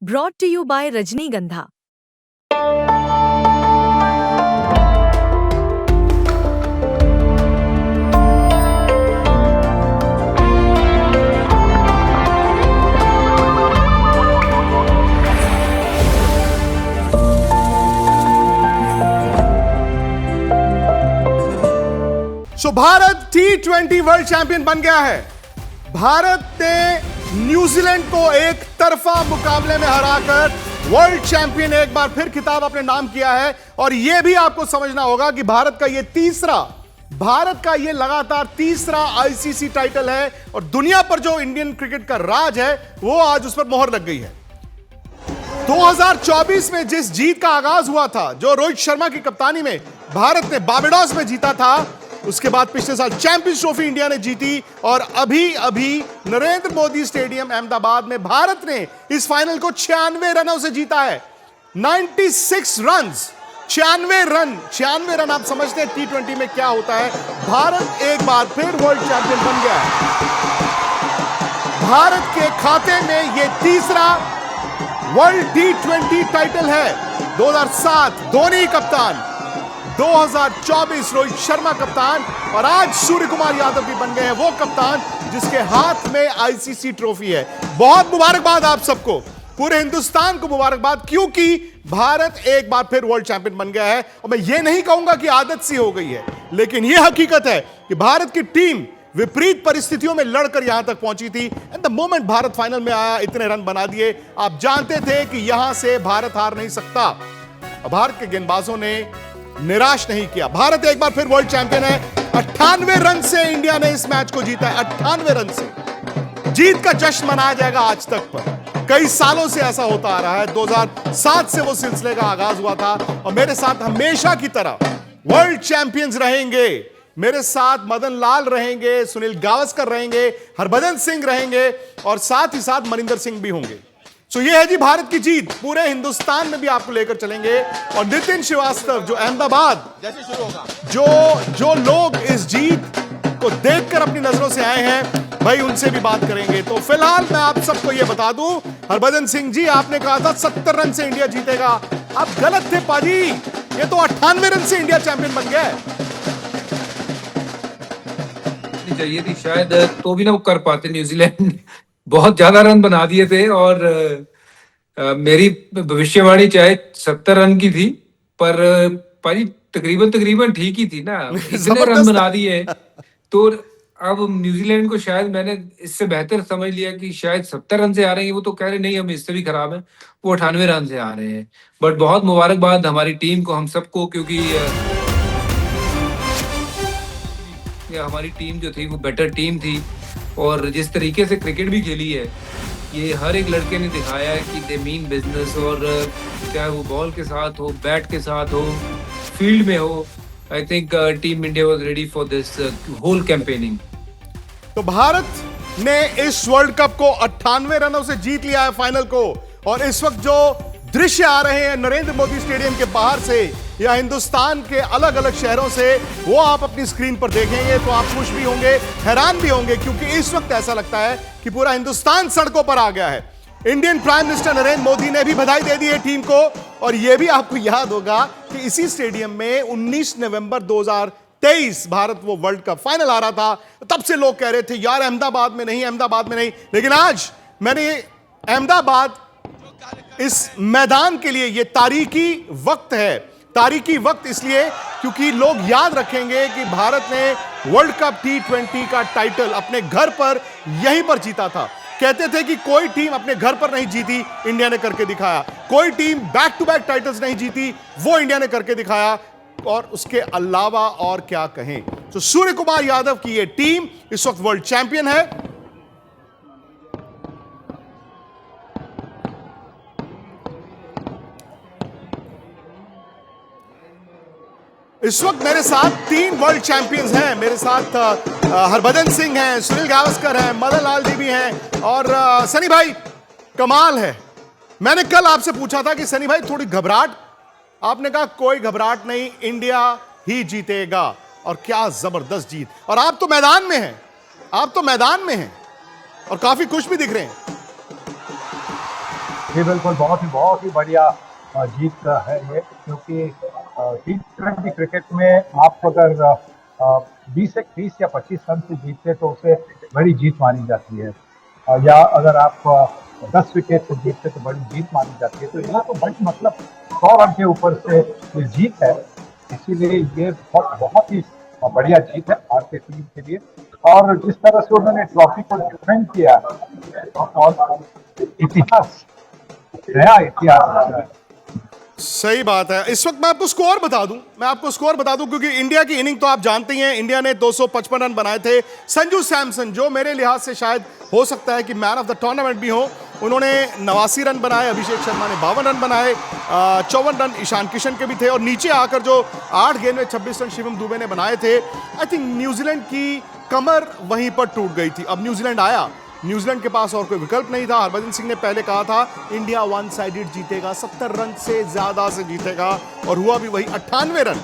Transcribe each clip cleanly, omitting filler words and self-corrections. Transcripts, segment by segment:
Brought to you by Rajnigandha. Bharat T20 world champion बन गया है। भारत ने न्यूजीलैंड को एक तरफा मुकाबले में हराकर वर्ल्ड चैंपियन एक बार फिर खिताब अपने नाम किया है। और यह भी आपको समझना होगा कि भारत का यह लगातार तीसरा आईसीसी टाइटल है और दुनिया पर जो इंडियन क्रिकेट का राज है वो आज उस पर मोहर लग गई है। 2024 में जिस जीत का आगाज हुआ था, जो रोहित शर्मा की कप्तानी में भारत ने बारबाडोस में जीता था, उसके बाद पिछले साल चैंपियंस ट्रॉफी इंडिया ने जीती और अभी नरेंद्र मोदी स्टेडियम अहमदाबाद में भारत ने इस फाइनल को 96 रनों से जीता है। 96 रन, 96 रन। आप समझते हैं T20 में क्या होता है। भारत एक बार फिर वर्ल्ड चैंपियन बन गया है। भारत के खाते में यह तीसरा वर्ल्ड T20 टाइटल है। 2007 धोनी कप्तान, 2024 रोहित शर्मा कप्तान और आज सूर्य कुमार यादव भी बन गए हैं वो कप्तान जिसके हाथ में आईसीसी ट्रॉफी है। बहुत मुबारकबाद आप सबको, पूरे हिंदुस्तान को मुबारकबाद, क्योंकि भारत एक बार फिर वर्ल्ड चैंपियन बन गया है। और मैं ये नहीं कहूंगा कि आदत सी हो गई है, लेकिन यह हकीकत है कि भारत की टीम विपरीत परिस्थितियों में लड़कर यहां तक पहुंची थी। And the moment Bharat final में आया, इतने रन बना दिए। आप जानते थे कि यहां से भारत हार नहीं सकता। भारत के गेंदबाजों ने निराश नहीं किया। भारत एक बार फिर वर्ल्ड चैंपियन है। 98 रन से इंडिया ने इस मैच को जीता है। 98 रन से जीत का जश्न मनाया जाएगा आज तक पर। कई सालों से ऐसा होता आ रहा है। 2007 से वो सिलसिले का आगाज हुआ था और मेरे साथ हमेशा की तरह वर्ल्ड चैंपियंस रहेंगे। मेरे साथ मदन लाल रहेंगे, सुनील गावस्कर रहेंगे, हरभजन सिंह रहेंगे और साथ ही साथ मनिंदर सिंह भी होंगे। सो ये है जी भारत की जीत। पूरे हिंदुस्तान में भी आपको लेकर चलेंगे। और नितिन श्रीवास्तव जो अहमदाबाद जैसे शुरू होगा, जो लोग इस जीत को देखकर अपनी नजरों से आए हैं, भाई उनसे भी बात करेंगे। तो फिलहाल मैं आप सबको ये बता दूं, हरभजन सिंह जी आपने कहा था 70 रन से इंडिया जीतेगा। आप गलत थे पाजी, ये तो 98 रन से इंडिया चैंपियन बन गया है। चाहिए थी शायद, तो भी ना वो कर पाते। न्यूजीलैंड बहुत ज्यादा रन बना दिए थे और मेरी भविष्यवाणी चाहे 70 रन की थी, पर पाजी तकरीबन ठीक ही थी ना। इतने रन बना दिए तो अब न्यूजीलैंड को शायद मैंने इससे बेहतर समझ लिया कि शायद 70 रन से आ रहे हैं। वो तो कह रहे नहीं हम इससे भी खराब हैं, वो 98 रन से आ रहे हैं। बट बहुत मुबारकबाद हमारी टीम को, हम सबको, क्योंकि हमारी टीम जो थी वो बेटर टीम थी और जिस तरीके से क्रिकेट भी खेली है, ये हर एक लड़के ने दिखाया है कि दे मीन बिजनेस। और चाहे वो बॉल के साथ हो, बैट के साथ हो, फील्ड में हो, I think team India was ready for this whole campaigning. तो भारत ने इस वर्ल्ड कप को 98 रनों से जीत लिया है फाइनल को। और इस वक्त जो दृश्य आ रहे हैं नरेंद्र मोदी स्टेडियम के बाहर से या हिंदुस्तान के अलग अलग शहरों से, वो आप अपनी स्क्रीन पर देखेंगे तो आप खुश भी होंगे, हैरान भी होंगे, क्योंकि इस वक्त ऐसा लगता है कि पूरा हिंदुस्तान सड़कों पर आ गया है। Indian prime minister Narendra Modi ने भी बधाई दे दी है टीम को। और यह भी आपको याद होगा कि इसी स्टेडियम में 19 नवंबर 2023 भारत वो वर्ल्ड कप फाइनल आ रहा था। तब से लोग कह रहे थे यार अहमदाबाद में नहीं। लेकिन आज मैंने अहमदाबाद इस मैदान के लिए, यह तारीखी वक्त है। तारीखी वक्त इसलिए क्योंकि लोग याद रखेंगे कि भारत ने वर्ल्ड कप T20 का टाइटल अपने घर पर यहीं पर जीता था। कहते थे कि कोई टीम अपने घर पर नहीं जीती, इंडिया ने करके दिखाया। कोई team back to back titles नहीं जीती, वो इंडिया ने करके दिखाया। और उसके अलावा और क्या कहें। तो सूर्य कुमार यादव की यह टीम इस वक्त वर्ल्ड चैंपियन है। इस वक्त मेरे साथ 3 वर्ल्ड चैंपियंस हैं। मेरे साथ हरभजन सिंह हैं, सुनील गावस्कर हैं, मदन लाल जी भी हैं और सनी भाई। कमाल है, मैंने कल आपसे पूछा था कि सनी भाई थोड़ी घबराहट, आपने कहा कोई घबराहट नहीं, इंडिया ही जीतेगा। और क्या जबरदस्त जीत। और आप तो मैदान में हैं, और काफी खुश भी दिख रहे हैं। जी बिल्कुल, बहुत ही बढ़िया जीत है ये, क्योंकि T20 क्रिकेट में आप अगर 20 या 25 रन से जीतते तो उसे बड़ी जीत मानी जाती है, या अगर आप 10 विकेट से जीतते तो बड़ी जीत मानी जाती है। तो यहाँ तो बड़ी मतलब 100 रन के ऊपर से ये जीत है, इसीलिए ये बहुत ही बढ़िया जीत है भारतीय टीम के लिए। और जिस तरह से उन्होंने ट्रॉफी को डिफेंड किया और इतिहास, नया इतिहास रचा है। सही बात है। इस वक्त मैं आपको स्कोर बता दूं क्योंकि इंडिया की इनिंग तो आप जानते ही हैं। इंडिया ने 255 रन बनाए थे। संजू सैमसन, जो मेरे लिहाज से शायद हो सकता है कि मैन ऑफ द टूर्नामेंट भी हो, उन्होंने 89 रन बनाए। अभिषेक शर्मा ने 52 रन बनाए। 54 रन ईशान किशन के भी थे। और नीचे आकर जो 8 गेंद में 26 रन शिवम दुबे ने बनाए थे, आई थिंक न्यूजीलैंड की कमर वहीं पर टूट गई थी। अब न्यूजीलैंड आया, न्यूजीलैंड के पास और कोई विकल्प नहीं था। हरभजन सिंह ने पहले कहा था इंडिया वन साइडेड जीतेगा, 70 रन से ज्यादा से जीतेगा, और हुआ भी वही, 98 रन।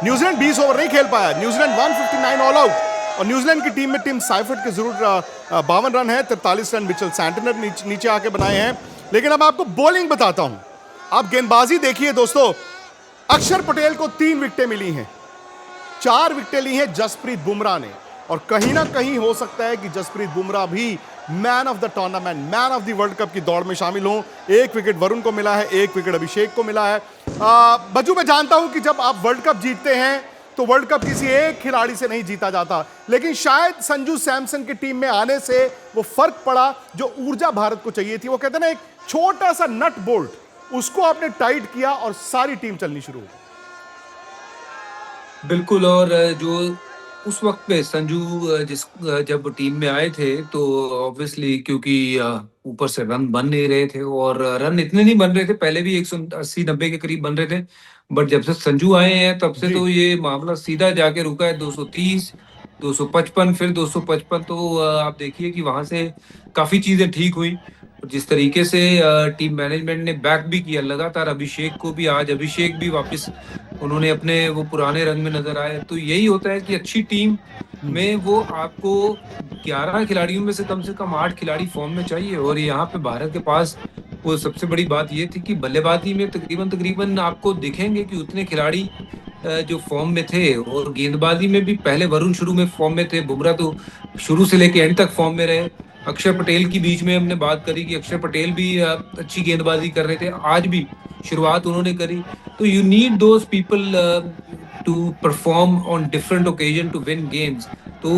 न्यूजीलैंड 20 ओवर नहीं खेल पाया। New Zealand 159 all out. और न्यूजीलैंड की टीम में टिम साइफर्ट के जरूर 52 रन है। 43 रन मिचेल सैंटनर नीचे आके बनाए हैं। लेकिन अब आपको बॉलिंग बताता हूं। आप गेंदबाजी देखिए दोस्तों। अक्षर पटेल को 3 विकेटें मिली हैं। 4 विकेटें ली हैं जसप्रीत बुमराह ने। और कहीं ना कहीं हो सकता है कि जसप्रीत बुमराह भी man of the tournament, man of the world cup की दौड़ में शामिल हो। 1 विकेट वरुण को मिला है, 1 विकेट अभिषेक को मिला है। बज्जू, मैं जानता हूं कि जब आप वर्ल्ड कप जीतते हैं तो वर्ल्ड कप किसी एक खिलाड़ी से नहीं जीता जाता, लेकिन शायद संजू सैमसन की टीम में आने से वो फर्क पड़ा। जो ऊर्जा भारत को चाहिए थी, वो कहते हैं ना, एक छोटा सा नट बोल्ट, उसको आपने टाइट किया और सारी टीम चलनी शुरू हो गई। बिल्कुल। और जो उस वक्त पे संजू जब टीम में आए थे तो ऑब्वियसली क्योंकि ऊपर से रन बन नहीं रहे थे, और रन इतने नहीं बन रहे थे, पहले भी 180-90 के करीब बन रहे थे। बट जब से संजू आए हैं तब से तो ये मामला सीधा जाके रुका है 230, 255, फिर 255। तो आप देखिए कि वहां से काफी चीजें ठीक हुई। जिस तरीके से टीम मैनेजमेंट ने बैक भी किया लगातार अभिषेक को भी, आज अभिषेक भी वापस उन्होंने अपने वो पुराने रंग में नजर आए। तो यही होता है कि अच्छी टीम में वो आपको 11 खिलाड़ियों में से कम 8 खिलाड़ी फॉर्म में चाहिए। और यहाँ पे भारत के पास वो सबसे बड़ी बात ये थी कि बल्लेबाजी में तकरीबन आपको दिखेंगे कि उतने खिलाड़ी जो फॉर्म में थे। और गेंदबाजी में भी पहले वरुण शुरू में फॉर्म में थे, बुमराह तो शुरू से लेके एंड तक फॉर्म में रहे। अक्षर पटेल की बीच में हमने बात करी कि अक्षर पटेल भी अच्छी गेंदबाजी कर रहे थे, आज भी शुरुआत उन्होंने करी। तो you need those people to perform on different occasion to win games. तो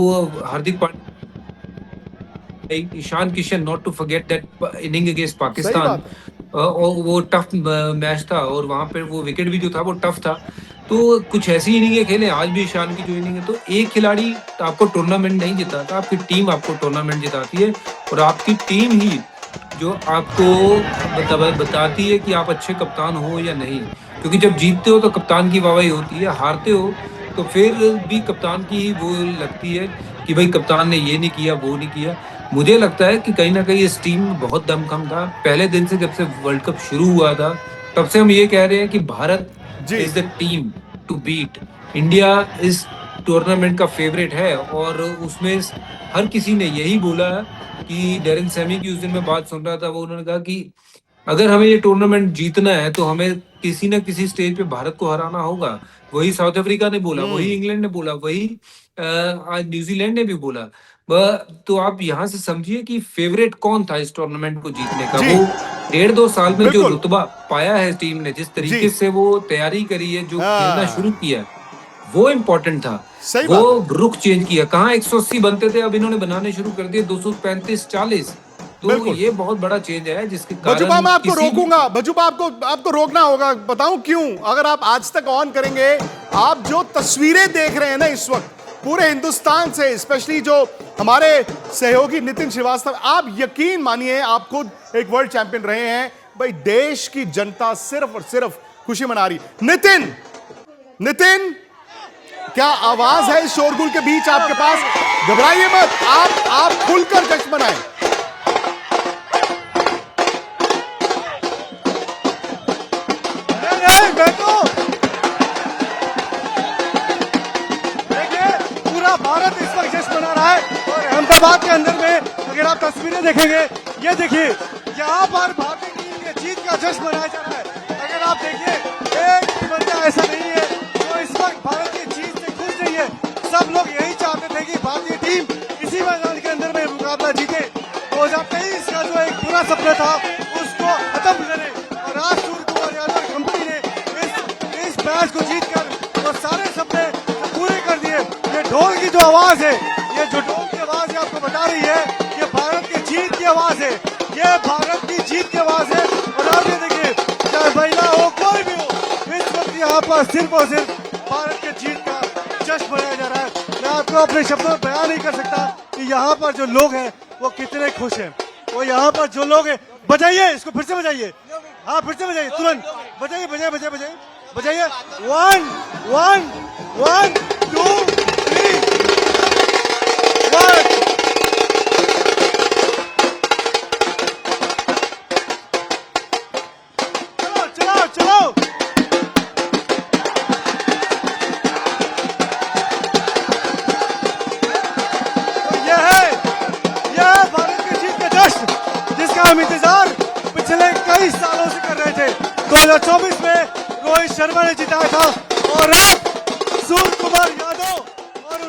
Hardik Pandya, Ishan Kishan, not to forget that inning against Pakistan, और वो टफ मैच था, और वहां पर वो विकेट भी जो था वो टफ था। तो कुछ ऐसी इनिंगें खेले आज भी ईशान की जो इनिंग है। तो एक खिलाड़ी आपको टूर्नामेंट नहीं जिताता, आपकी टीम आपको टूर्नामेंट जिताती है। और आपकी टीम ही जो आपको बताती है कि आप अच्छे कप्तान हो या नहीं। क्योंकि जब जीतते हो तो कप्तान की वाहवाही होती है, हारते हो तो फिर भी कप्तान की ही वो लगती है कि भाई कप्तान ने ये नहीं किया, वो नहीं किया। मुझे लगता है कि कहीं ना कहीं इस टीम में बहुत दमखम था। पहले दिन से, जब से वर्ल्ड कप शुरू हुआ था, तब से हम ये कह रहे हैं कि Bharat is the team to beat. India इस टूर्नामेंट का फेवरेट है। और उसमें हर किसी ने यही बोला कि डेरिन सैमी की उस दिन मैं बात सुन रहा था, वो उन्होंने कहा कि अगर हमें ये टूर्नामेंट जीतना है तो हमें किसी ना किसी स्टेज पे भारत को हराना होगा। वही साउथ अफ्रीका ने बोला, वही इंग्लैंड ने बोला, वही आज न्यूजीलैंड ने भी बोला। तो आप यहाँ से समझिए कि फेवरेट कौन था इस टूर्नामेंट को जीतने का। वो 1.5-2 साल में जो रुतबा पाया है टीम ने, जिस तरीके से वो तैयारी करी है, जो खेलना शुरू किया, वो इम्पोर्टेंट था। वो रुख चेंज किया। कहाँ 180 बनते थे, अब इन्होंने बनाने शुरू कर दिए 235-40। तो ये बहुत बड़ा चेंज है, जिसके कारण बजुबा मैं आपको रोकूंगा। बजुबा आपको रोकना होगा, बताऊं क्यों? अगर आप आज तक ऑन करेंगे, आप जो तस्वीरें देख रहे हैं ना इस वक्त पूरे हिंदुस्तान से, स्पेशली जो हमारे सहयोगी नितिन श्रीवास्तव, आप यकीन मानिए आप खुद एक वर्ल्ड चैंपियन रहे हैं भाई। देश की जनता सिर्फ और सिर्फ खुशी मना रही। नितिन, क्या आवाज है इस शोरगुल के बीच आपके पास? घबराइए मत, आप खुलकर जश्न मनाएं। पूरा भारत इस वक्त जश्न मना रहा है। और अहमदाबाद के अंदर में अगर आप तस्वीरें देखेंगे, ये देखिए, यहाँ पर भारतीय टीम के जीत का जश्न मनाया जा रहा है। अगर आप देखिए, एक भी बंदा ऐसा नहीं है जो इस वक्त भारत की जीत से खुश नहीं है। सब लोग यही चाहते थे कि भारतीय टीम इसी मैदान के अंदर में मुकाबला जीते। 2023 का जो एक बुरा सपना था उसको खत्म करे, और आज सूर्य कुमार यादव और कंपनी ने इस मैच को जीतकर वो सारे सपने पूरे कर दिए। ये ढोल की जो आवाज है, ये जो ढोल की आवाज है आपको बता रही है, ये भारत की जीत की आवाज है, ये भारत की जीत की आवाज है। और आप ये देखिए, चाहे महिला हो कोई भी हो, इस वक्त यहाँ पर सिर्फ और सिर्फ भारत के जीत का जश्न मनाया जा रहा है। मैं आपको अपने शब्दों में बयान नहीं कर सकता कि यहाँ पर जो लोग हैं वो कितने खुश हैं। वो यहाँ पर जो लोग हैं, बजाइए इसको, फिर से बजाइए, हाँ फिर से बजाइए, तुरंत बजाइए, बजाइए बजाइए बजाइए बजाइए। 1 1 1 2 3 1। चलो चलो चलो, यह है भारत की जीत का जश्न जिसका हम इंतजार पिछले कई सालों से कर रहे थे। 2024 में रोहित शर्मा ने जिताया था, और अब सूर्य कुमार यादव और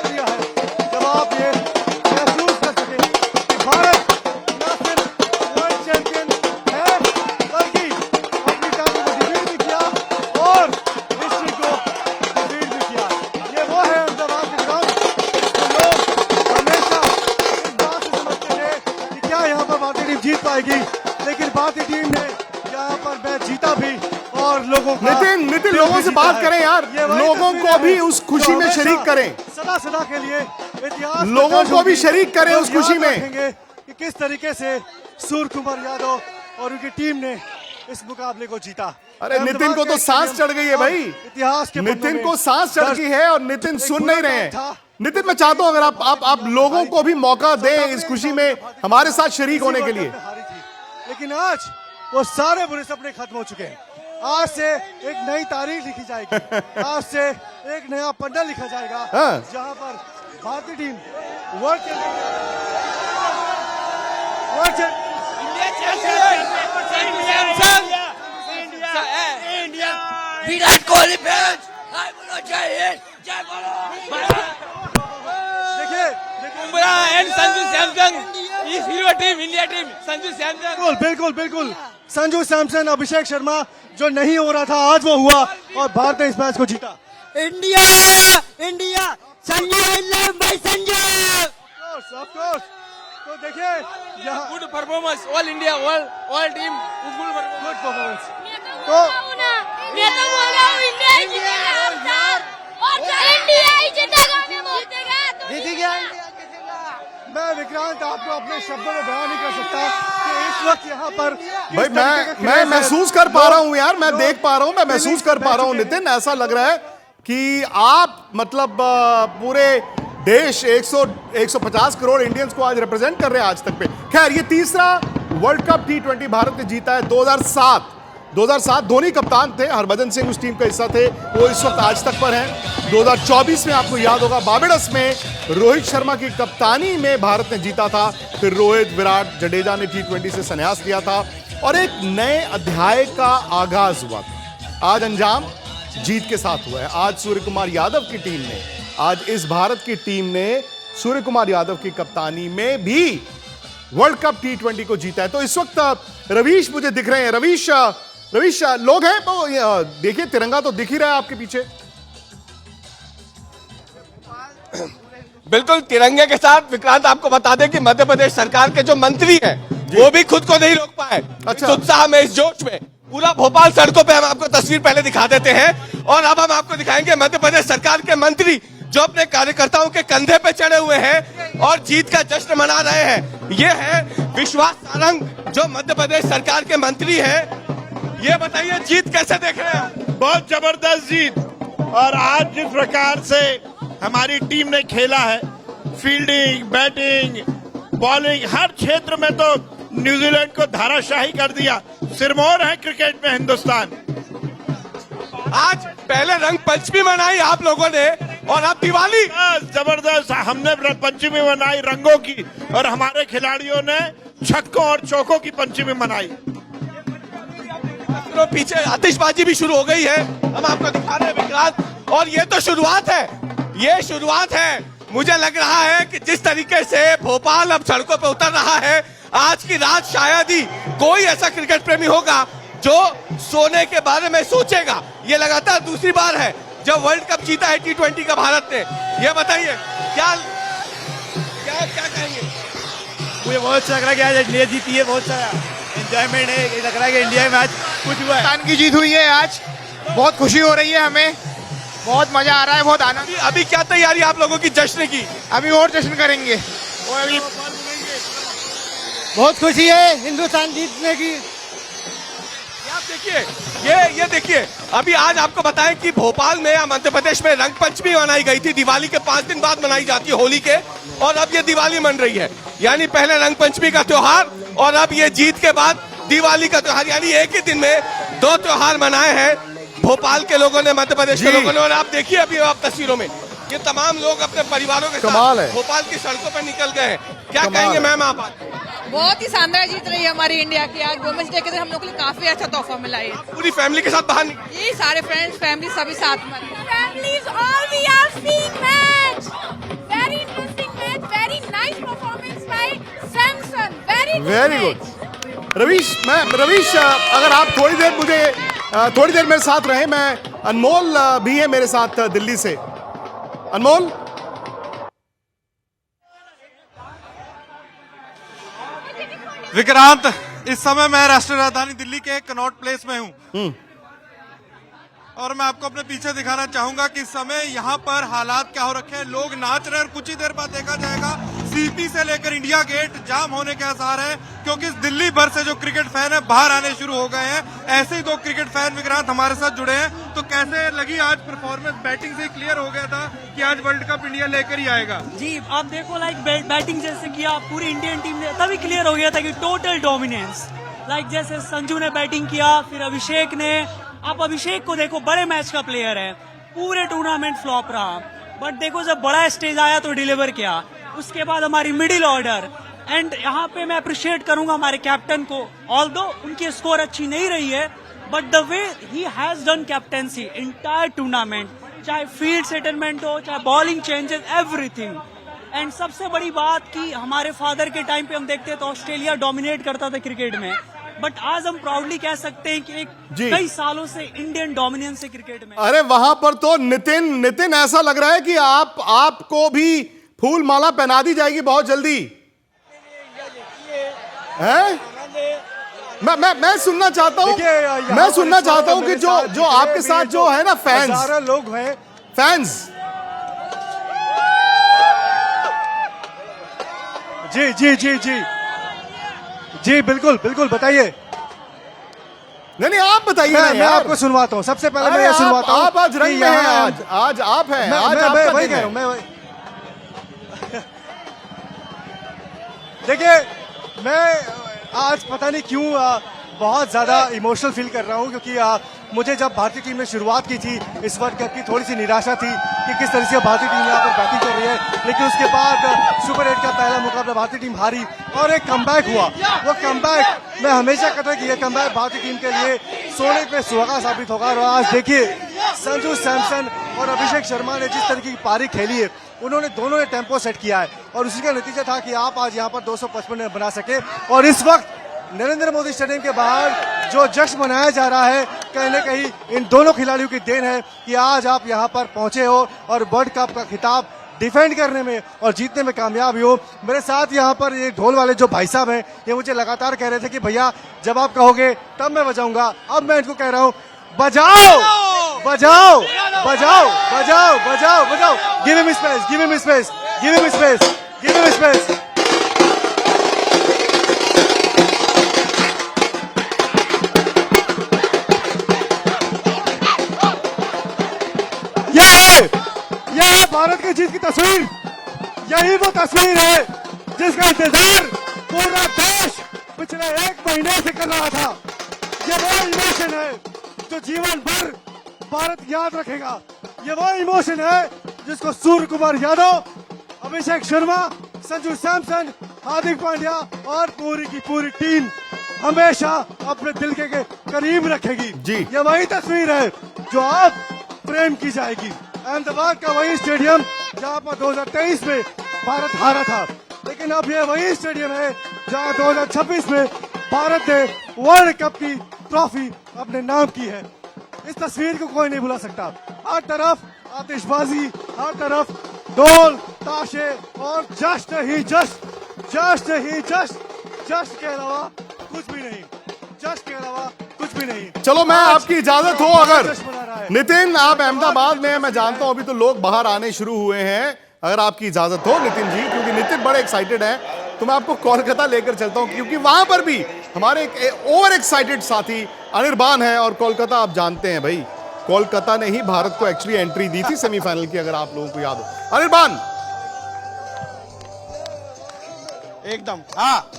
दिया है। जब आप ये महसूस कर सके कि भारत न सिर्फ वर्ल्ड चैंपियन है, बल्कि अपनी टाइटल को डिफीट भी किया और हिस्ट्री को डिफीट भी किया। ये वो है अहमदाबाद के ग्राउंड, लोग हमेशा इस बात से समझते थे कि क्या यहाँ पर भारतीय टीम जीत पाएगी, लेकिन भारतीय टीम ने यहाँ पर मैच जीता भी और लोगों का नितिन दिल भी लोगों से जीता बात है। करें यार, ये वही लोगों तस्वीरें को भी हैं उस जो खुशी में हमेशा शरीक करें, सदा सदा के लिए इतिहास में लोगों दर्ज को भी होगी। शरीक करें लोग उस खुशी याद में। रखेंगे कि किस तरीके से सूर्य कुमार यादव और उनकी टीम ने इस मुकाबले को जीता। अरे नितिन को तो सांस चढ़ गई है भाई, इतिहास के नितिन को सांस चढ़ गई है और नितिन सुन नहीं रहे हैं। नितिन, मैं चाहता हूं अगर आप लोगों को भी मौका दें इस खुशी में हमारे साथ शरीक होने के लिए। लेकिन आज वो सारे बुरे सपने खत्म हो चुके हैं। आज से एक नई तारीख लिखी जाएगी, आज से एक नया पन्ना लिखा जाएगा, हाँ। जहां पर भारतीय team world Virat Kohli fans hi बोलो जय हिंद, जय बोलो। देखिए बुमराह एंड संजू सैमसन इस hero team, India team, Sanju Samson. बिल्कुल बिल्कुल बिल्कुल, संजू सैमसन, अभिषेक शर्मा, जो नहीं हो रहा था आज वो हुआ और भारत ने इस मैच को जीता। India India Sanju, I love my Sanju. Of course. तो देखिए यहाँ good performance, all India, all team good performance. तो मैं तो बोल रहा हूँ इंडिया ही जीतेगा और इंडिया ही जीतेगा, जीतेगा। मैं विक्रांत आपको अपने शब्दों में बयान नहीं कर सकता कि इस वक्त यहाँ पर भाई मैं महसूस कर पा रहा हूं यार, मैं देख पा रहा हूं, मैं महसूस कर पा रहा हूं नितिन, ऐसा लग रहा है कि आप मतलब पूरे देश 150 करोड़ इंडियंस को आज रिप्रेजेंट कर रहे हैं आज तक पे। खैर, ये तीसरा वर्ल्ड कप T20 भारत ने जीता है। 2007 धोनी कप्तान थे, हरभजन सिंह उस टीम का हिस्सा थे, वो इस वक्त आज तक पर हैं। 2024 में आपको याद होगा बारबाडोस में रोहित शर्मा की कप्तानी में भारत ने जीता था। फिर रोहित, विराट, जडेजा ने T20 से संन्यास लिया था और एक नए अध्याय का आगाज हुआ था। आज अंजाम जीत के साथ हुआ है। आज सूर्य कुमार यादव की टीम ने, आज इस भारत की टीम ने सूर्य कुमार यादव की कप्तानी में भी वर्ल्ड कप T20 को जीता है। तो इस वक्त रवीश मुझे दिख रहे हैं। रवीश लोग हैं तो देखिए, तिरंगा तो दिख ही रहा है आपके पीछे। बिल्कुल, तिरंगे के साथ विक्रांत आपको बता दें कि मध्य प्रदेश सरकार के जो मंत्री हैं वो भी खुद को नहीं रोक पाए। अच्छा। इस उत्साह में, इस जोश में पूरा भोपाल सड़कों पे, हम आपको तस्वीर पहले दिखा देते हैं और अब हम आपको दिखाएंगे मध्य प्रदेश सरकार के मंत्री जो अपने कार्यकर्ताओं के कंधे पे चढ़े हुए हैं और जीत का जश्न मना रहे हैं। ये है विश्वास सारंग जो मध्य प्रदेश सरकार के मंत्री हैं। ये बताइए, जीत कैसे देख रहे हैं? बहुत जबरदस्त जीत, और आज जिस प्रकार से हमारी टीम ने खेला है, फील्डिंग, बैटिंग, बॉलिंग, हर क्षेत्र में तो न्यूजीलैंड को धाराशाही कर दिया। सिरमौर है क्रिकेट में हिंदुस्तान। आज पहले रंग पंचमी मनाई आप लोगों ने और अब दिवाली जबरदस्त, हमने पंचमी मनाई रंगों की और हमारे खिलाड़ियों ने छक्कों और चौकों की पंचमी मनाई। तो पीछे आतिशबाजी भी शुरू हो गई है, हम आपको दिखा रहे हैं विक्रांत। और ये तो शुरुआत है, ये शुरुआत है। मुझे लग रहा है कि जिस तरीके से भोपाल अब सड़कों पर उतर रहा है, आज की रात शायद ही कोई ऐसा क्रिकेट प्रेमी होगा जो सोने के बारे में सोचेगा। ये लगातार दूसरी बार है जब वर्ल्ड कप जीता है T20 का भारत ने। ये बताइए क्या क्या क्या कहेंगे? मुझे बहुत अच्छा लग रहा है कि आज इंडिया जीती है, बहुत सारा एंजॉयमेंट है, लग रहा है कि इंडिया में आज कुछ हुआ है। पाकिस्तान की जीत हुई है आज, बहुत खुशी हो रही है, हमें बहुत मजा आ रहा है, बहुत आनंद। अभी क्या तैयारी आप लोगों की जश्न की? अभी और जश्न करेंगे और अभी बहुत खुशी है हिंदुस्तान जीतने की। आप देखिए ये देखिए, अभी आज आपको बताएं कि भोपाल में या मध्य प्रदेश में रंग पंचमी मनाई गई थी। दिवाली के 5 दिन बाद मनाई जाती है होली के, और अब ये दिवाली मन रही है। यानी पहले रंग पंचमी का त्योहार और अब ये जीत के बाद दिवाली का त्योहार, यानी एक ही दिन में 2 त्योहार मनाए हैं भोपाल के लोगों ने, मध्य प्रदेश के लोगों ने। और आप देखिए अभी आप तस्वीरों में ये तमाम लोग अपने परिवारों के साथ भोपाल की सड़कों पर निकल गए हैं। क्या कहेंगे मैम आप? बहुत ही शानदार जीत रही है हमारी इंडिया की। आज वुमेन्स डे के दिन हम लोग को काफी अच्छा तोहफा मिला है। पूरी फैमिली के साथ बाहर निकले? ये सारे फ्रेंड्स फैमिली सभी साथ में। Families, all we are seeing match. Very interesting match. Very nice performance by Samson. Very good. Ravish, अगर आप थोड़ी देर मेरे साथ रहे, मैं अनमोल भी है मेरे साथ दिल्ली से। अनमोल, विक्रांत, इस समय मैं राष्ट्रीय राजधानी दिल्ली के कनॉट प्लेस में हूँ और मैं आपको अपने पीछे दिखाना चाहूंगा कि इस समय यहाँ पर हालात क्या हो रखे हैं। लोग नाच रहे हैं और कुछ ही देर बाद देखा जाएगा सीपी से लेकर इंडिया गेट जाम होने के आसार है, क्योंकि दिल्ली भर से जो क्रिकेट फैन है बाहर आने शुरू हो गए हैं। ऐसे ही 2 क्रिकेट फैन विक्रांत हमारे साथ जुड़े हैं। तो कैसे लगी आज परफॉर्मेंस? बैटिंग से क्लियर हो गया था कि आज वर्ल्ड कप इंडिया लेकर ही आएगा। जी आप देखो, बैटिंग जैसे किया पूरी इंडियन टीम ने, तभी क्लियर हो गया था कि टोटल डोमिनेंस। जैसे संजू ने बैटिंग किया, फिर अभिषेक ने। आप अभिषेक को देखो, बड़े मैच का प्लेयर है, पूरे टूर्नामेंट फ्लॉप रहा, बट देखो जब बड़ा स्टेज आया तो डिलीवर किया। उसके बाद हमारी मिडिल ऑर्डर, एंड यहाँ पे मैं अप्रिशिएट करूंगा हमारे कैप्टन को। ऑल्दो उनकी स्कोर अच्छी नहीं रही है, but the way he has done captaincy entire tournament, चाहे फील्ड सेटलमेंट हो, चाहे बॉलिंग चेंजेस, एवरीथिंग। एंड सबसे बड़ी बात कि हमारे फादर के टाइम पे हम देखते तो ऑस्ट्रेलिया डोमिनेट करता था क्रिकेट में, बट आज हम प्राउडली कह सकते हैं कि कई सालों से इंडियन डोमिनेंस है क्रिकेट में। अरे वहां पर तो नितिन ऐसा लग रहा है कि आपको भी फूल माला पहना दी जाएगी बहुत जल्दी है। मैं सुनना चाहता हूं कि जो आपके साथ जो है ना फैंस लोग हैं, फैंस। जी जी जी जी जी बिल्कुल बिल्कुल, बताइए। नहीं आप बताइए। मैं आपको सुनवाता हूँ। सबसे पहले मैं सुनवाता हूँ। आप आज रंग में हैं, आज आप हैं, आज आपका वही दिन कह है। रहा हूँ। देखिए, मैं आज पता नहीं क्यों बहुत ज्यादा इमोशनल फील कर रहा हूँ, क्योंकि मुझे जब भारतीय टीम ने शुरुआत की थी इस वर्ल्ड कप की, थोड़ी सी निराशा थी कि किस तरह से भारतीय टीम यहाँ पर बैटिंग कर रही है। लेकिन उसके बाद सुपर 8 का पहला मुकाबला भारतीय टीम हारी और एक कमबैक हुआ। वो कमबैक मैं हमेशा कहता हूं कि ये कमबैक भारतीय टीम के लिए सोने पे सुहागा साबित होगा। और आज देखिए, संजू सैमसन और अभिषेक शर्मा ने जिस तरीके की पारी खेली है, उन्होंने दोनों ने टेम्पो सेट किया है और उसी का नतीजा था कि आप आज यहाँ पर 255 रन बना सके। और इस वक्त नरेंद्र मोदी स्टेडियम के बाहर जो जश्न मनाया जा रहा है, कहीं न कहीं इन दोनों खिलाड़ियों की देन है कि आज आप यहाँ पर पहुंचे हो और वर्ल्ड कप का खिताब डिफेंड करने में और जीतने में कामयाब हो। मेरे साथ यहाँ पर ये ढोल वाले जो भाई साहब हैं, ये मुझे लगातार कह रहे थे कि भैया जब आप कहोगे तब मैं बजाऊंगा। अब मैं इनको कह रहा हूँ, बजाओ बजाओ बजाओ बजाओ बजाओ बजाओ। Give him space, give him space, give him space, give him space. यह भारत की जीत की तस्वीर, यही वो तस्वीर है जिसका इंतजार पूरा देश पिछले 1 महीने से कर रहा था। ये वो इमोशन है जो जीवन भर भारत याद रखेगा। ये वो इमोशन है जिसको सूर्य कुमार यादव, अभिषेक शर्मा, संजू सैमसन, हार्दिक पांड्या और पूरी की पूरी टीम हमेशा अपने दिल के करीब रखेगी। जी। ये वही तस्वीर है जो आप प्रेम की जाएगी। अहमदाबाद का वही स्टेडियम जहां पर 2023 में भारत हारा था, लेकिन अब ये वही स्टेडियम है जहां 2026 में भारत ने वर्ल्ड कप की ट्रॉफी अपने नाम की है। इस तस्वीर को कोई नहीं भुला सकता। हर तरफ आतिशबाजी, हर तरफ ढोल ताशे और जश्न ही जश्न, जश्न ही जश्न, जश्न के अलावा कुछ भी नहीं, जश्न के अलावा कुछ भी नहीं। चलो मैं आपकी इजाजत हो अगर जश्न मना रहा है। नितिन, आप अहमदाबाद में, मैं जानता हूं अभी तो लोग बाहर आने शुरू हुए हैं, अगर आपकी इजाजत हो नितिन जी, क्योंकि नितिन बड़े एक्साइटेड है, तो मैं आपको कोलकाता लेकर चलता हूं, क्योंकि वहां पर भी हमारे एक ओवर एक्साइटेड साथी अनिर्बान है। और कोलकाता आप जानते हैं भाई, कोलकाता ने ही भारत को एक्चुअली एंट्री दी थी सेमीफाइनल की, अगर आप लोगों को याद हो। अनिर्बान, एकदम हाँ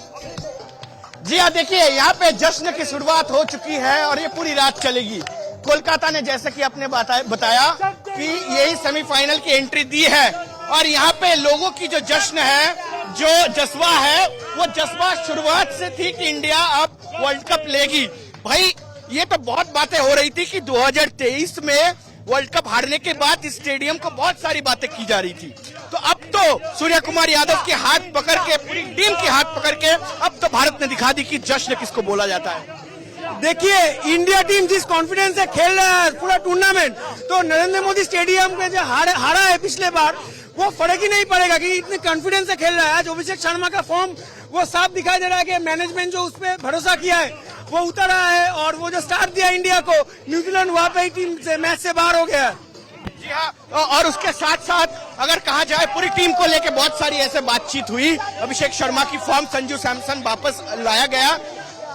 जी हाँ, देखिए यहाँ पे जश्न की शुरुआत हो चुकी है और ये पूरी रात चलेगी। कोलकाता ने जैसे कि आपने बताया कि यही सेमीफाइनल की एंट्री दी है और यहाँ पे लोगों की जो जश्न है, जो जज्बा है, वो जज्बा शुरुआत से थी कि इंडिया अब वर्ल्ड कप लेगी। भाई ये तो बहुत बातें हो रही थी कि 2023 में वर्ल्ड कप हारने के बाद इस स्टेडियम को बहुत सारी बातें की जा रही थी, तो अब तो सूर्य कुमार यादव के हाथ पकड़ के, पूरी टीम के हाथ पकड़ के अब तो भारत ने दिखा दी कि जश्न किसको बोला जाता है। देखिए इंडिया टीम जिस कॉन्फिडेंस से खेल रहा है पूरा टूर्नामेंट, तो नरेंद्र मोदी स्टेडियम में जो हारा है पिछले बार, वो फर्क ही नहीं पड़ेगा कि इतने कॉन्फिडेंस से खेल रहा है। आज अभिषेक शर्मा का फॉर्म वो साफ दिखाई दे रहा है कि मैनेजमेंट जो उस पर भरोसा किया है वो उतर रहा है, और वो जो स्टार्ट दिया इंडिया को, न्यूजीलैंड वहां पे टीम से मैच से बाहर हो गया। जी हाँ, और उसके साथ साथ अगर कहा जाए पूरी टीम को लेके बहुत सारी ऐसे बातचीत हुई। अभिषेक शर्मा की फॉर्म, संजू सैमसन वापस लाया गया,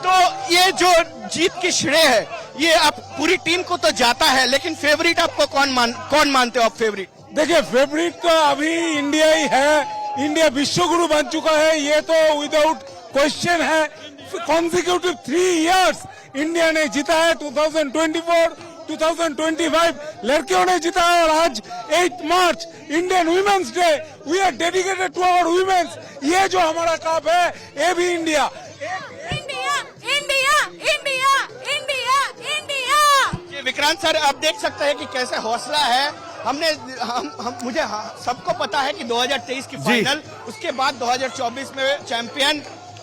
तो ये जो जीत की श्रेय है ये अब पूरी टीम को तो जाता है, लेकिन फेवरेट आपको कौन मानते हो आप फेवरेट? देखिए फेवरेट तो अभी इंडिया ही है, इंडिया विश्व गुरु बन चुका है, ये तो विदाउट क्वेश्चन है। कॉन्सिक्यूटिव 3 इयर्स इंडिया ने जीता है, 2024, 2025 लड़कियों ने जीता है, और आज 8 March Indian womens day, we are dedicated to our womens. ये जो हमारा कप है ये भी India, India, India, India, India, India. Vikrant sir, आप देख सकते हैं कि कैसे हौसला है। मुझे सबको पता है कि 2023 की फाइनल, उसके बाद 2024 में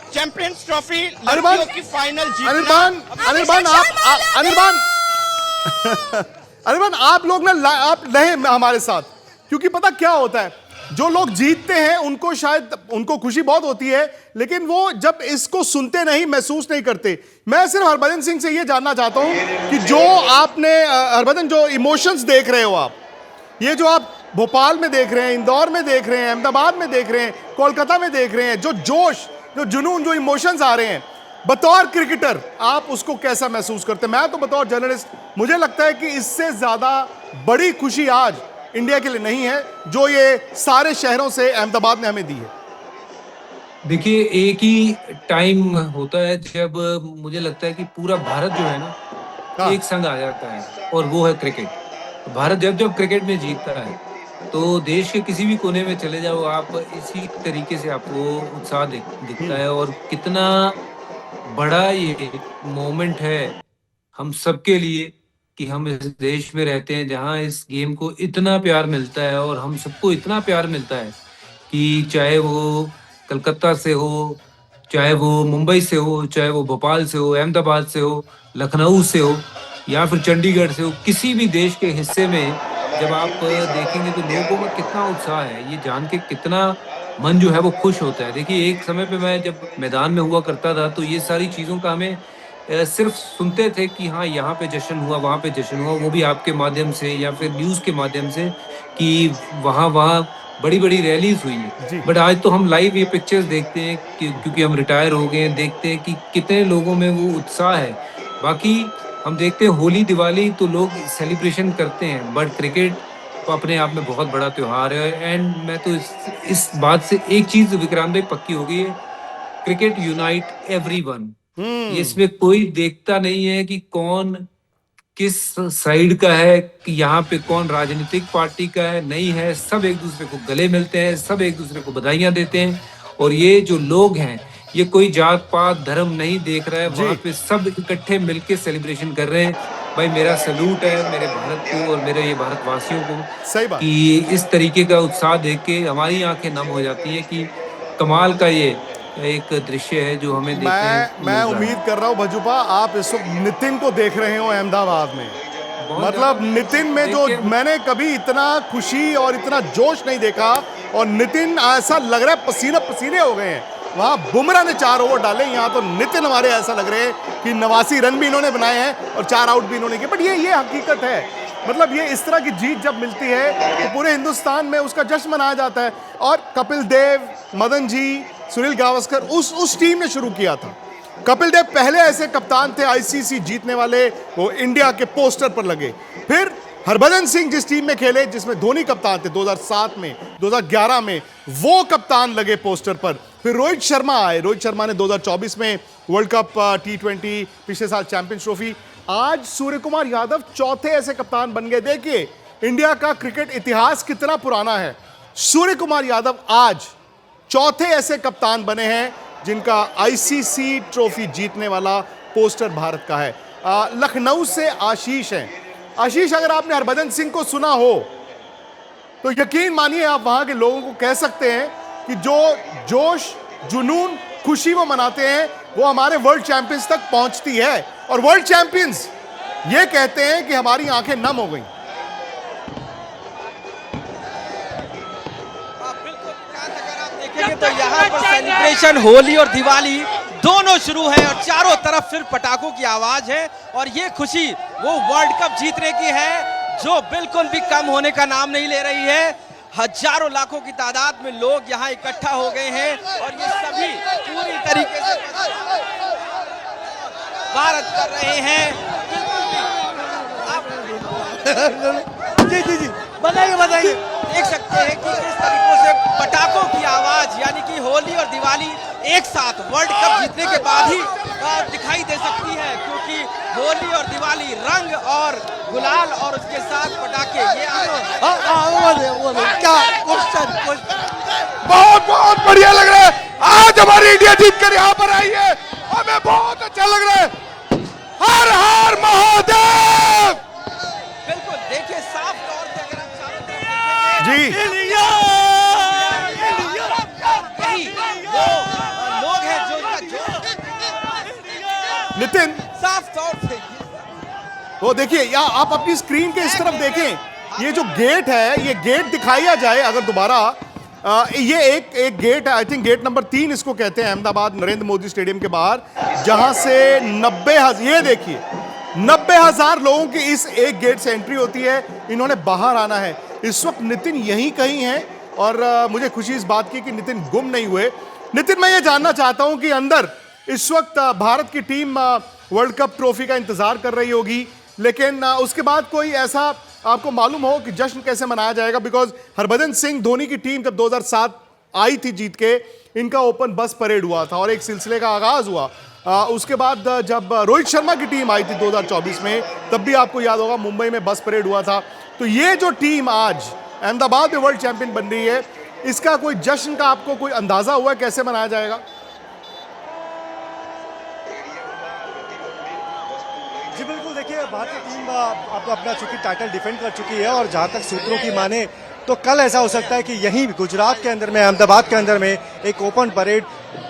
चैंपियंस ट्रॉफी लड़कियों की फाइनल जीतना। अनिर्बान आप लोग ना, आप रहे हमारे साथ, क्योंकि पता क्या होता है, जो लोग जीतते हैं उनको शायद उनको खुशी बहुत होती है, लेकिन वो जब इसको सुनते नहीं, महसूस नहीं करते। मैं सिर्फ हरभजन सिंह से ये जानना चाहता हूं कि जो आपने हरभजन, जो इमोशंस देख रहे हो आप, ये जो आप भोपाल में देख रहे हैं, इंदौर में देख रहे हैं, अहमदाबाद में देख रहे हैं, कोलकाता में देख रहे हैं, जो जोश, जो जुनून, जो इमोशंस आ रहे हैं, बतौर क्रिकेटर आप उसको कैसा महसूस करते हैं? मैं तो बतौर जर्नलिस्ट, मुझे लगता है कि इससे ज्यादा बड़ी खुशी आज इंडिया के लिए नहीं है जो ये सारे शहरों से अहमदाबाद ने हमें दी है। देखिए एक ही टाइम होता है जब मुझे लगता है कि पूरा भारत जो है ना एक संग आ जाता है, और वो है क्रिकेट। भारत जब जब क्रिकेट में जीतता है तो देश के किसी भी कोने में चले जाओ आप, इसी तरीके से आपको उत्साह दिखता है। और कितना बड़ा ये मोमेंट है हम सबके लिए कि हम इस देश में रहते हैं जहां इस गेम को इतना प्यार मिलता है, और हम सबको इतना प्यार मिलता है कि चाहे वो कलकत्ता से हो, चाहे वो मुंबई से हो, चाहे वो भोपाल से हो, अहमदाबाद से हो, लखनऊ से हो, या फिर चंडीगढ़ से हो, किसी भी देश के हिस्से में जब आप देखेंगे तो लोगों में कितना उत्साह है, ये जान के कितना मन जो है वो खुश होता है। देखिए एक समय पे मैं जब मैदान में हुआ करता था तो ये सारी चीज़ों का हमें सिर्फ सुनते थे कि हाँ यहाँ पे जश्न हुआ, वहाँ पे जश्न हुआ, वो भी आपके माध्यम से या फिर न्यूज़ के माध्यम से कि वहाँ बड़ी बड़ी रैलीज हुई है। बट आज तो हम लाइव ये पिक्चर्स देखते हैं क्योंकि हम रिटायर हो गए हैं, देखते हैं कि कितने लोगों में वो उत्साह है। बाकी हम देखते हैं होली दिवाली तो लोग सेलिब्रेशन करते हैं, बट क्रिकेट तो अपने आप में बहुत बड़ा त्यौहार है। एंड मैं तो इस बात से एक चीज विक्रांत भाई पक्की हो गई है, क्रिकेट यूनाइट एवरीवन। इसमें कोई देखता नहीं है कि कौन किस साइड का है, कि यहाँ पे कौन राजनीतिक पार्टी का है नहीं है, सब एक दूसरे को गले मिलते हैं, सब एक दूसरे को बधाइयां देते हैं। और ये जो लोग हैं, ये कोई जात पात धर्म नहीं देख रहा है, वहाँ पे सब इकट्ठे मिलके सेलिब्रेशन कर रहे हैं। भाई मेरा सलूट है मेरे भारत को और मेरे ये भारतवासियों को, सही बात कि इस तरीके का उत्साह देख के हमारी आंखें नम हो जाती है कि कमाल का ये एक दृश्य है जो हमें देखने मैं उम्मीद कर रहा हूँ भजूपा आप इस वक्त नितिन को देख रहे हो अहमदाबाद में। मतलब नितिन में जो मैंने कभी इतना खुशी और इतना जोश नहीं देखा, और नितिन ऐसा लग रहा है पसीने पसीने हो गए हैं। वहां बुमराह ने 4 ओवर डाले, यहाँ तो नितिन हमारे ऐसा लग रहे हैं कि 89 रन भी इन्होंने बनाए हैं और 4 आउट भी इन्होंने किए। बट ये हकीकत है, मतलब ये इस तरह की जीत जब मिलती है तो पूरे हिंदुस्तान में उसका जश्न मनाया जाता है। और कपिल देव, मदन जी, सुनील गावस्कर उस टीम ने शुरू किया था। कपिल देव पहले ऐसे कप्तान थे आईसीसी जीतने वाले, वो इंडिया के पोस्टर पर लगे। फिर हरभजन सिंह जिस टीम में खेले जिसमें धोनी कप्तान थे 2007 में, 2011 में वो कप्तान लगे पोस्टर पर। फिर रोहित शर्मा आए, रोहित शर्मा ने 2024 में वर्ल्ड कप T20, पिछले साल चैंपियंस ट्रॉफी। आज सूर्य कुमार यादव चौथे ऐसे कप्तान बन गए। देखिए इंडिया का क्रिकेट इतिहास कितना पुराना है। सूर्य कुमार यादव आज चौथे ऐसे कप्तान बने हैं जिनका आईसीसी ट्रॉफी जीतने वाला पोस्टर भारत का है। लखनऊ से आशीष हैं। आशीष, अगर आपने हरभजन सिंह को सुना हो तो यकीन मानिए आप वहां के लोगों को कह सकते हैं कि जो जोश, जुनून, खुशी वो मनाते हैं वो हमारे वर्ल्ड चैंपियंस तक पहुंचती है। और वर्ल्ड चैंपियंस ये कहते हैं कि हमारी आंखें नम हो गई। तो यहाँ पर सेलिब्रेशन होली और दिवाली दोनों शुरू है और चारों तरफ फिर पटाखों की आवाज है। और ये खुशी वो वर्ल्ड कप जीतने की है जो बिल्कुल भी कम होने का नाम नहीं ले रही है। हजारों लाखों की तादाद में लोग यहाँ इकट्ठा हो गए हैं और ये सभी पूरी तरीके से भारत कर रहे हैं। जी बताइए देख सकते हैं कि किस तरीके से पटाखों की आवाज, यानी कि होली और दिवाली एक साथ वर्ल्ड कप जीतने के बाद ही दिखाई दे सकती है, क्योंकि होली और दिवाली रंग और गुलाल और उसके साथ पटाखे, ये क्या क्वेश्चन बहुत बढ़िया लग रहा है। आज हमारी इंडिया जीत कर यहाँ पर आई है, हमें बहुत अच्छा लग रहा है। हर हर महादेव। बिल्कुल, देखिए साफ तौर से अगर हम चारों तरफ जी वो लोग हैं जो नितिन, साफ तौर से वो देखिए यहाँ आप अपनी स्क्रीन के इस तरफ देखें, ये जो गेट है ये गेट दिखाया जाए अगर दोबारा, ये एक गेट है, आई थिंक गेट नंबर 3 इसको कहते हैं, अहमदाबाद नरेंद्र मोदी स्टेडियम के बाहर, जहां से 90,000, ये देखिए 90,000 लोगों की इस एक गेट से एंट्री होती है। इन्होंने बाहर आना है। इस वक्त नितिन यहीं कहीं हैं और मुझे खुशी इस बात की कि नितिन गुम नहीं हुए। नितिन, मैं ये जानना चाहता हूं कि अंदर इस वक्त भारत की टीम वर्ल्ड कप ट्रॉफी का इंतजार कर रही होगी, लेकिन उसके बाद कोई ऐसा आपको मालूम हो कि जश्न कैसे मनाया जाएगा? बिकॉज हरभजन सिंह धोनी की टीम जब 2007 आई थी जीत के, इनका ओपन बस परेड हुआ था और एक सिलसिले का आगाज हुआ। उसके बाद जब रोहित शर्मा की टीम आई थी 2024 में, तब भी आपको याद होगा मुंबई में बस परेड हुआ था। तो ये जो टीम आज अहमदाबाद में वर्ल्ड चैंपियन बन रही है, इसका कोई जश्न का आपको कोई अंदाजा हुआ है कैसे मनाया जाएगा? जी बिल्कुल, देखिए भारतीय टीम अब अपना चूंकि टाइटल डिफेंड कर चुकी है और जहां तक सूत्रों की माने तो कल ऐसा हो सकता है कि यहीं गुजरात के अंदर में, अहमदाबाद के अंदर में एक ओपन परेड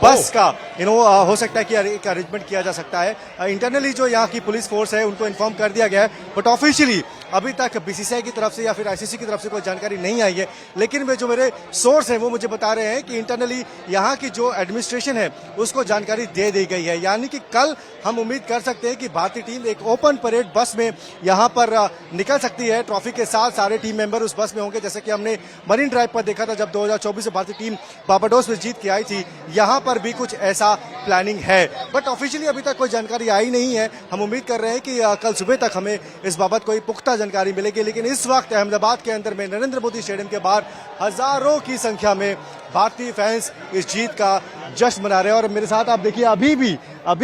बस का हो सकता है कि एक अरेंजमेंट किया जा सकता है। इंटरनली जो यहाँ की पुलिस फोर्स है उनको इन्फॉर्म कर दिया गया है, बट ऑफिशियली अभी तक बीसीसीआई की तरफ से या फिर आईसीसी की तरफ से कोई जानकारी नहीं आई है। लेकिन वे जो मेरे सोर्स हैं वो मुझे बता रहे हैं कि इंटरनली यहाँ की जो एडमिनिस्ट्रेशन है उसको जानकारी दे दी गई है, यानी कि कल हम उम्मीद कर सकते हैं कि भारतीय टीम एक ओपन परेड बस में यहाँ पर निकल सकती है। ट्रॉफी के साथ सारे टीम मेंबर उस बस में होंगे, जैसे कि हमने मरीन ड्राइव पर देखा था जब 2024 में भारतीय टीम बारबाडोस में जीत के आई थी। यहाँ पर भी कुछ ऐसा प्लानिंग है, बट ऑफिशियली अभी तक कोई जानकारी आई नहीं है। हम उम्मीद कर रहे हैं कि कल सुबह तक हमें इस बाबत कोई पुख्ता जानकारी मिलेगी। लेकिन इस वक्त अहमदाबाद के अंदर में नरेंद्र मोदी स्टेडियम के बाहर हजारों की संख्या में भारतीय फैंस इस जीत का जश्न मना रहे हैं। और मेरे साथ आप देखिए अभी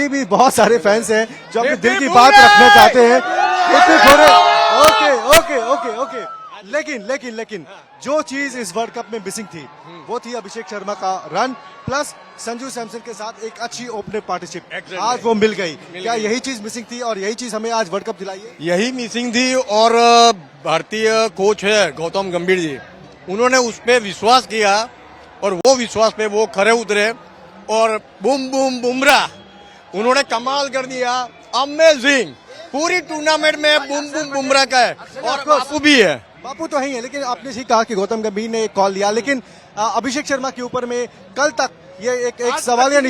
भी बहुत सारे फैंस हैं जो अपने दिल की बात रखना चाहते हैं। इतने थोड़े ओके ओके ओके ओके लेकिन जो चीज इस वर्ल्ड कप में मिसिंग थी वो थी अभिषेक शर्मा का रन प्लस संजू सैमसन के साथ एक अच्छी ओपनर पार्टनरशिप। आज वो मिल गई। क्या यही चीज मिसिंग थी और यही चीज हमें आज वर्ल्ड कप दिलाई है? यही मिसिंग थी और भारतीय कोच है गौतम गंभीर जी, उन्होंने उस पर विश्वास किया और वो विश्वास पे वो खरे उतरे और बूम बूम बुमराह उन्होंने कमाल कर दिया। अमेजिंग, पूरी टूर्नामेंट में बूम बूम बुमराह का है और बापू भी है। बापू तो है ही है, लेकिन आपने ही कहा कि गौतम गंभीर ने एक कॉल लिया, लेकिन अभिषेक शर्मा के ऊपर में कल तक ये एक सवालिया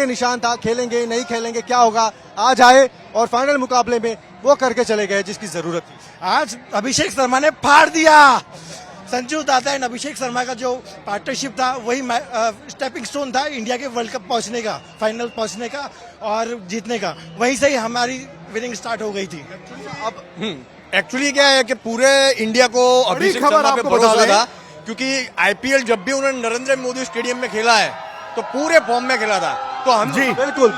निशान था, खेलेंगे नहीं खेलेंगे क्या होगा। आज आए और फाइनल मुकाबले में वो करके चले गए जिसकी जरूरत थी। आज अभिषेक शर्मा ने फाड़ दिया। संजू दादा एंड अभिषेक शर्मा का जो पार्टनरशिप था वही स्टेपिंग स्टोन था इंडिया के वर्ल्ड कप पहुंचने का, फाइनल पहुंचने का और जीतने का। वहीं से ही हमारी विनिंग स्टार्ट हो गई थी। अब एक्चुअली क्या है कि पूरे इंडिया को अभिषेक शर्मा पे भरोसा था, क्योंकि आईपीएल जब भी उन्होंने नरेंद्र मोदी स्टेडियम में खेला है तो पूरे फॉर्म में खेला था। तो हम जी बिल्कुल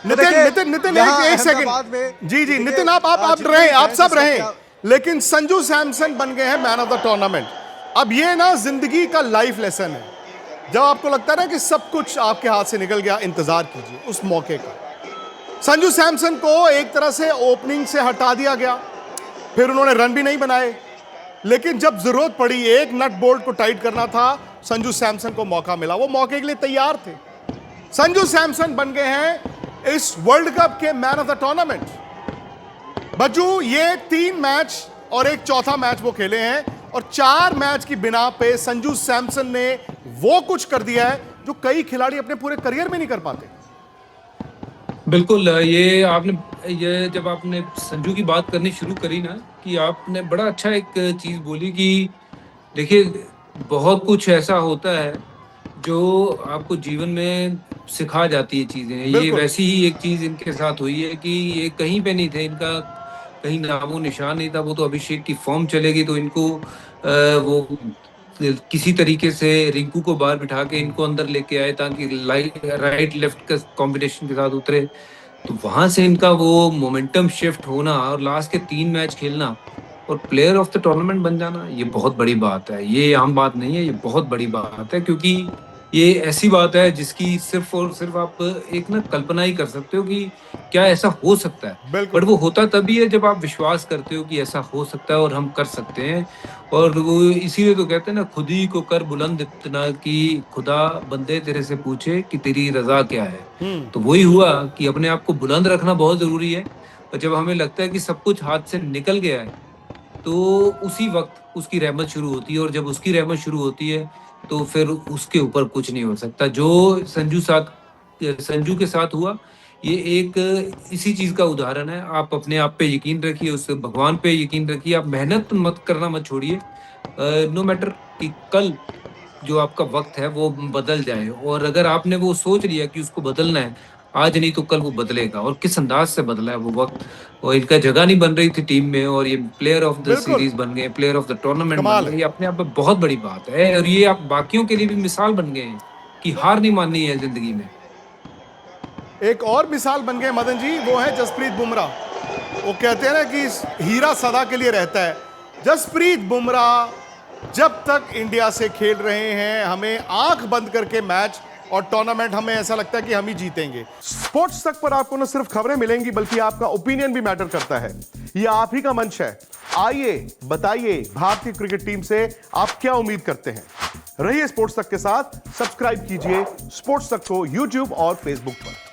नितिन एक सेकंड जी नितिन आप रहे, आप सब रहे, लेकिन संजू सैमसन बन गए हैं मैन ऑफ द टूर्नामेंट। अब ये ना जिंदगी का लाइफ लेसन है। जब आपको लगता है ना कि सब कुछ आपके हाथ से निकल गया, इंतजार कीजिए उस मौके का। संजू सैमसन को एक तरह से ओपनिंग से हटा दिया गया, फिर उन्होंने रन भी नहीं बनाए, लेकिन जब जरूरत पड़ी एक नट बोल्ट को टाइट करना था, संजू सैमसन को मौका मिला, वो मौके के लिए तैयार थे। संजू सैमसन बन गए हैं इस वर्ल्ड कप के मैन ऑफ द टूर्नामेंट। बच्चू ये 3 मैच और एक चौथा मैच वो खेले हैं और 4 मैच की बिना पे संजू सैमसन ने वो कुछ कर दिया है जो कई खिलाड़ी अपने पूरे करियर में नहीं कर पाते। बिल्कुल, ये जब आपने संजू की बात करनी शुरू करी ना, कि आपने बड़ा अच्छा एक चीज बोली कि देखिए बहुत कुछ ऐसा होता है जो आपको जीवन में सिखा जाती है चीजें। ये वैसी ही एक चीज इनके साथ हुई है कि ये कहीं पे नहीं थे, इनका कहीं नामो निशान नहीं था। वो तो अभिषेक की फॉर्म चलेगी तो इनको वो किसी तरीके से रिंकू को बाहर बिठा के इनको अंदर लेके आए ताकि राइट लेफ्ट का कॉम्बिनेशन के साथ उतरे। तो वहां से इनका वो मोमेंटम शिफ्ट होना और लास्ट के 3 मैच खेलना और प्लेयर ऑफ द टूर्नामेंट बन जाना, ये बहुत बड़ी बात है। ये आम बात नहीं है, ये बहुत बड़ी बात है, क्योंकि ये ऐसी बात है जिसकी सिर्फ और सिर्फ आप एक ना कल्पना ही कर सकते हो कि क्या ऐसा हो सकता है। बट वो होता तभी है जब आप विश्वास करते हो कि ऐसा हो सकता है और हम कर सकते हैं। और वो इसीलिए तो कहते हैं ना, खुद ही को कर बुलंद इतना कि खुदा बंदे तेरे से पूछे कि तेरी रजा क्या है। तो वही हुआ कि अपने आप को बुलंद रखना बहुत जरूरी है। और जब हमें लगता है कि सब कुछ हाथ से निकल गया है तो उसी वक्त उसकी रहमत शुरू होती है, और जब उसकी रहमत शुरू होती है तो फिर उसके ऊपर कुछ नहीं हो सकता। जो संजू के साथ हुआ ये एक इसी चीज का उदाहरण है। आप अपने आप पे यकीन रखिए, उस भगवान पे यकीन रखिए, आप मेहनत मत करना मत छोड़िए। नो मैटर कि कल जो आपका वक्त है वो बदल जाए, और अगर आपने वो सोच लिया कि उसको बदलना है आज नहीं तो कल वो बदलेगा। और किस अंदाज से बदला है वो वक्त, और इनका जगह नहीं बन रही थी टीम में और ये प्लेयर ऑफ द सीरीज बन गए, प्लेयर ऑफ द टूर्नामेंट बन गए। ये अपने आप में बहुत बड़ी बात है और ये आप बाकियों के लिए भी मिसाल बन गए हैं कि हार नहीं माननी है जिंदगी में। एक और मिसाल बन गए मदन जी, वो है जसप्रीत बुमराह। वो कहते हैं ना कि हीरा सदा के लिए रहता है। जसप्रीत बुमराह जब तक इंडिया से खेल रहे हैं हमें आंख बंद करके मैच और टूर्नामेंट हमें ऐसा लगता है कि हम ही जीतेंगे। स्पोर्ट्स तक पर आपको न सिर्फ खबरें मिलेंगी बल्कि आपका ओपिनियन भी मैटर करता है। ये आप ही का मंच है। आइए बताइए भारतीय क्रिकेट टीम से आप क्या उम्मीद करते हैं। रहिए स्पोर्ट्स तक के साथ, सब्सक्राइब कीजिए स्पोर्ट्स तक को यूट्यूब और फेसबुक पर।